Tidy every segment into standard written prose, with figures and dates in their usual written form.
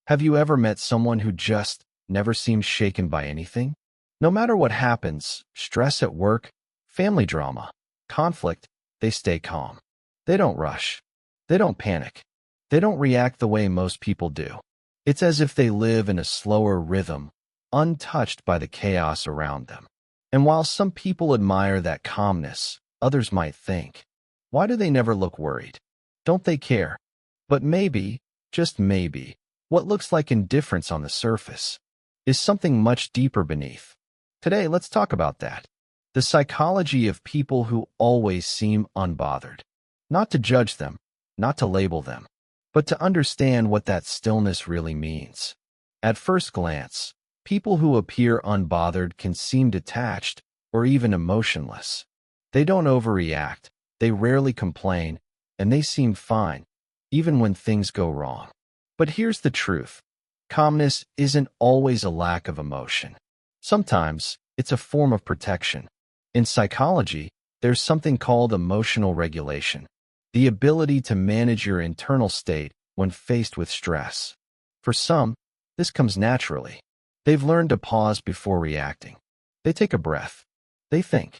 Have you ever met someone who just never seems shaken by anything? No matter what happens, stress at work, family drama, conflict, they stay calm. They don't rush. They don't panic. They don't react the way most people do. It's as if they live in a slower rhythm, untouched by the chaos around them. And while some people admire that calmness, others might think, why do they never look worried? Don't they care? But maybe, just maybe, what looks like indifference on the surface is something much deeper beneath. Today, let's talk about that. The psychology of people who always seem unbothered. Not to judge them, not to label them, but to understand what that stillness really means. At first glance, people who appear unbothered can seem detached or even emotionless. They don't overreact, they rarely complain, and they seem fine, even when things go wrong. But here's the truth. Calmness isn't always a lack of emotion. Sometimes, it's a form of protection. In psychology, there's something called emotional regulation, the ability to manage your internal state when faced with stress. For some, this comes naturally. They've learned to pause before reacting. They take a breath. They think.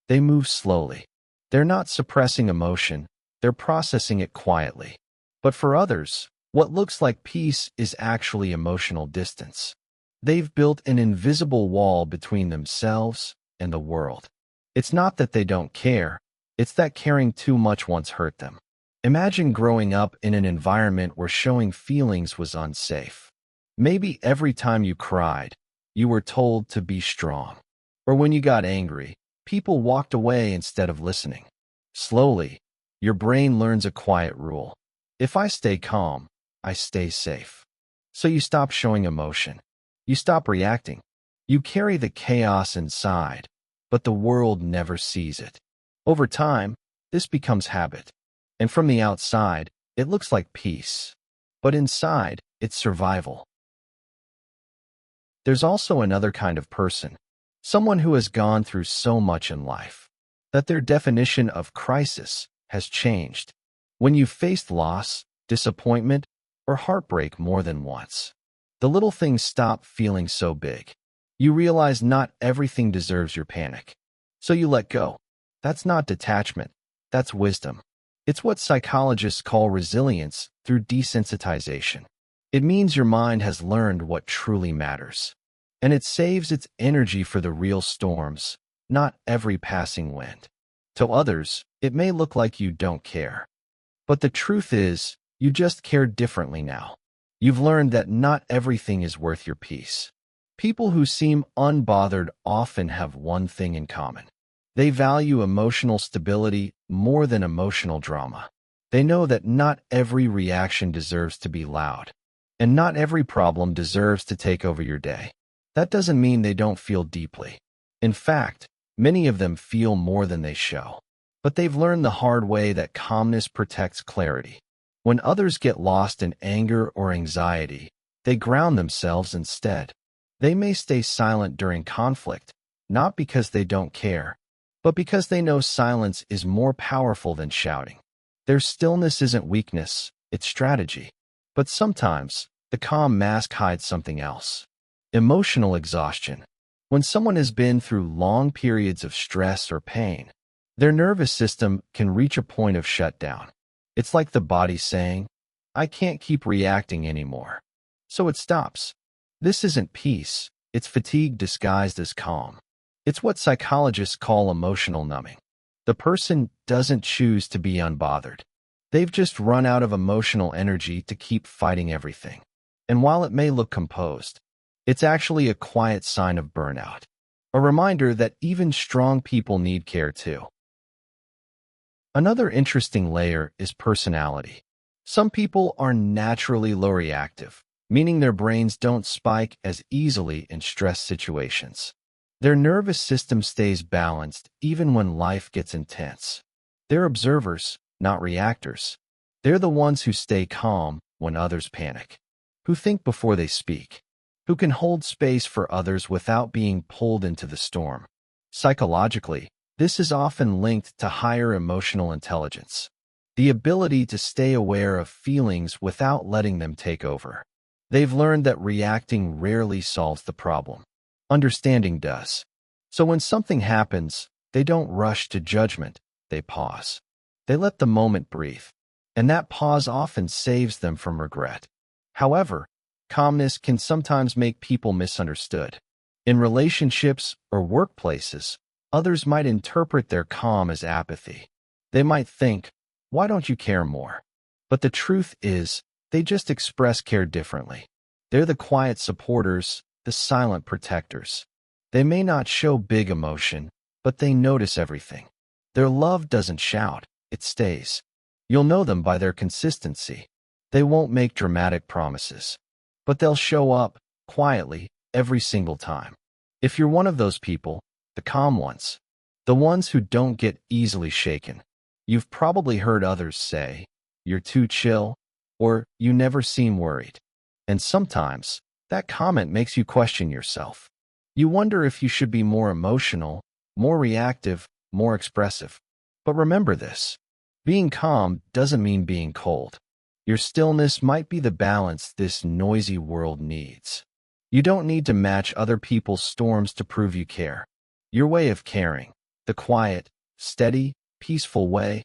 They move slowly. They're not suppressing emotion, they're processing it quietly. But for others, what looks like peace is actually emotional distance. They've built an invisible wall between themselves and the world. It's not that they don't care, it's that caring too much once hurt them. Imagine growing up in an environment where showing feelings was unsafe. Maybe every time you cried, you were told to be strong. Or when you got angry, people walked away instead of listening. Slowly, your brain learns a quiet rule. If I stay calm, I stay safe. So you stop showing emotion. You stop reacting. You carry the chaos inside, but the world never sees it. Over time, this becomes habit. And from the outside, it looks like peace. But inside, it's survival. There's also another kind of person, someone who has gone through so much in life, that their definition of crisis has changed. When you've faced loss, disappointment, or heartbreak more than once, the little things stop feeling so big. You realize not everything deserves your panic. So you let go. That's not detachment. That's wisdom. It's what psychologists call resilience through desensitization. It means your mind has learned what truly matters. And it saves its energy for the real storms, not every passing wind. To others, it may look like you don't care. But the truth is, you just care differently now. You've learned that not everything is worth your peace. People who seem unbothered often have one thing in common. They value emotional stability more than emotional drama. They know that not every reaction deserves to be loud, and not every problem deserves to take over your day. That doesn't mean they don't feel deeply. In fact, many of them feel more than they show. But they've learned the hard way that calmness protects clarity. When others get lost in anger or anxiety, they ground themselves instead. They may stay silent during conflict, not because they don't care, but because they know silence is more powerful than shouting. Their stillness isn't weakness, it's strategy. But sometimes, the calm mask hides something else. Emotional exhaustion. When someone has been through long periods of stress or pain, their nervous system can reach a point of shutdown. It's like the body saying, I can't keep reacting anymore. So it stops. This isn't peace, it's fatigue disguised as calm. It's what psychologists call emotional numbing. The person doesn't choose to be unbothered. They've just run out of emotional energy to keep fighting everything. And while it may look composed, it's actually a quiet sign of burnout. A reminder that even strong people need care too. Another interesting layer is personality. Some people are naturally low reactive, meaning their brains don't spike as easily in stress situations. Their nervous system stays balanced even when life gets intense. They're observers, not reactors. They're the ones who stay calm when others panic, who think before they speak, who can hold space for others without being pulled into the storm. Psychologically, this is often linked to higher emotional intelligence, the ability to stay aware of feelings without letting them take over. They've learned that reacting rarely solves the problem. Understanding does. So when something happens, they don't rush to judgment, they pause. They let the moment breathe. And that pause often saves them from regret. However, calmness can sometimes make people misunderstood. In relationships or workplaces, others might interpret their calm as apathy. They might think, "Why don't you care more?" But the truth is, they just express care differently. They're the quiet supporters, the silent protectors. They may not show big emotion, but they notice everything. Their love doesn't shout, it stays. You'll know them by their consistency. They won't make dramatic promises, but they'll show up quietly every single time. If you're one of those people, the calm ones, the ones who don't get easily shaken, you've probably heard others say, "You're too chill," or "You never seem worried." And sometimes, that comment makes you question yourself. You wonder if you should be more emotional, more reactive, more expressive. But remember this. Being calm doesn't mean being cold. Your stillness might be the balance this noisy world needs. You don't need to match other people's storms to prove you care. Your way of caring, the quiet, steady, peaceful way,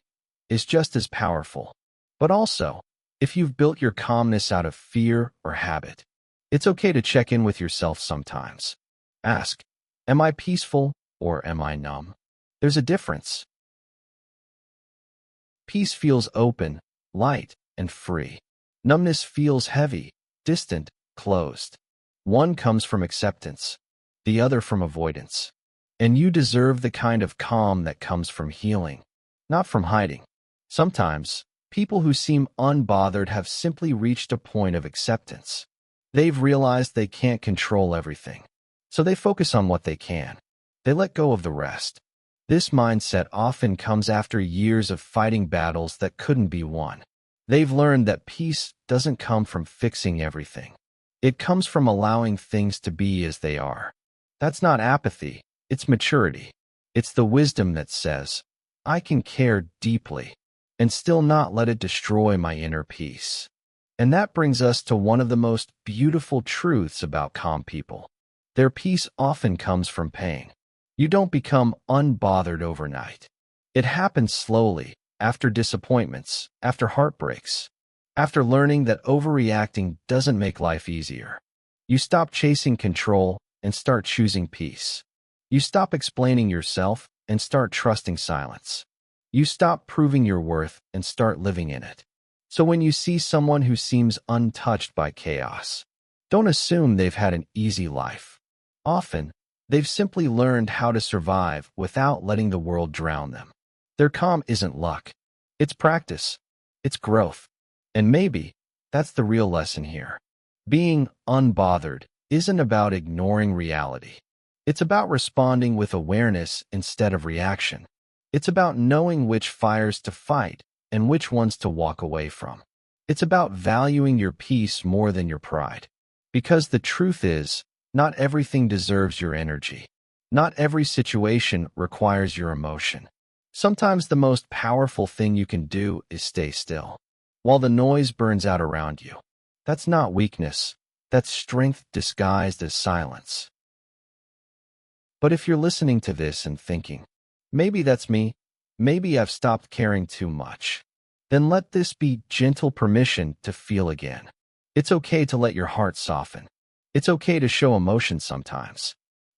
is just as powerful. But also, if you've built your calmness out of fear or habit, it's okay to check in with yourself sometimes. Ask, am I peaceful or am I numb? There's a difference. Peace feels open, light, and free. Numbness feels heavy, distant, closed. One comes from acceptance, the other from avoidance. And you deserve the kind of calm that comes from healing, not from hiding. Sometimes, people who seem unbothered have simply reached a point of acceptance. They've realized they can't control everything, so they focus on what they can. They let go of the rest. This mindset often comes after years of fighting battles that couldn't be won. They've learned that peace doesn't come from fixing everything. It comes from allowing things to be as they are. That's not apathy, it's maturity. It's the wisdom that says, I can care deeply and still not let it destroy my inner peace. And that brings us to one of the most beautiful truths about calm people. Their peace often comes from pain. You don't become unbothered overnight. It happens slowly, after disappointments, after heartbreaks, after learning that overreacting doesn't make life easier. You stop chasing control and start choosing peace. You stop explaining yourself and start trusting silence. You stop proving your worth and start living in it. So when you see someone who seems untouched by chaos, don't assume they've had an easy life. Often, they've simply learned how to survive without letting the world drown them. Their calm isn't luck. It's practice. It's growth. And maybe that's the real lesson here. Being unbothered isn't about ignoring reality. It's about responding with awareness instead of reaction. It's about knowing which fires to fight and which ones to walk away from. It's about valuing your peace more than your pride. Because the truth is, not everything deserves your energy. Not every situation requires your emotion. Sometimes the most powerful thing you can do is stay still, while the noise burns out around you. That's not weakness. That's strength disguised as silence. But if you're listening to this and thinking, maybe that's me, maybe I've stopped caring too much, then let this be gentle permission to feel again. It's okay to let your heart soften. It's okay to show emotion sometimes.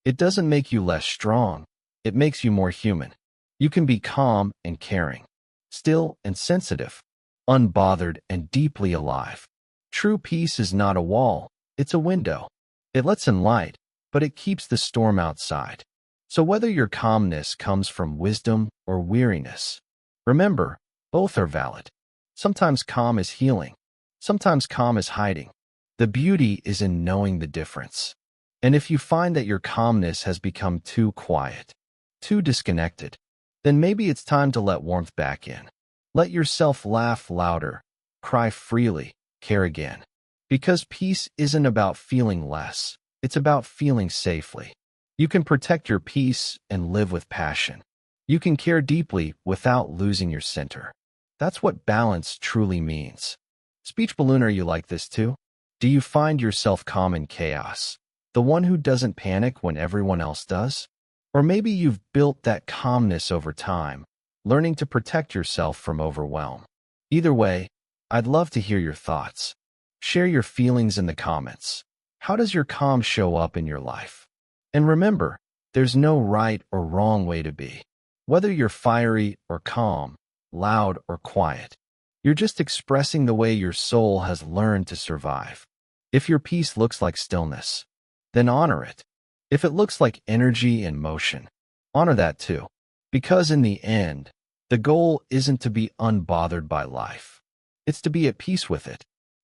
It doesn't make you less strong. It makes you more human. You can be calm and caring, still and sensitive, unbothered and deeply alive. True peace is not a wall. It's a window. It lets in light, but it keeps the storm outside. So whether your calmness comes from wisdom or weariness, remember, both are valid. Sometimes calm is healing. Sometimes calm is hiding. The beauty is in knowing the difference. And if you find that your calmness has become too quiet, too disconnected, then maybe it's time to let warmth back in. Let yourself laugh louder, cry freely, care again. Because peace isn't about feeling less, it's about feeling safely. You can protect your peace and live with passion. You can care deeply without losing your center. That's what balance truly means. Speech Ballooner, you like this too? Do you find yourself calm in chaos, the one who doesn't panic when everyone else does? Or maybe you've built that calmness over time, learning to protect yourself from overwhelm. Either way, I'd love to hear your thoughts. Share your feelings in the comments. How does your calm show up in your life? And remember, there's no right or wrong way to be. Whether you're fiery or calm, loud or quiet, you're just expressing the way your soul has learned to survive. If your peace looks like stillness, then honor it. If it looks like energy and motion, honor that too. Because in the end, the goal isn't to be unbothered by life. It's to be at peace with it.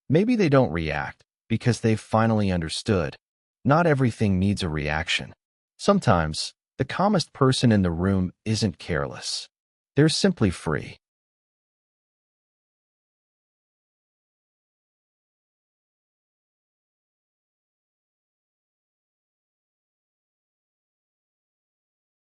Maybe they don't react because they've finally understood. Not everything needs a reaction. Sometimes, the calmest person in the room isn't careless. They're simply free.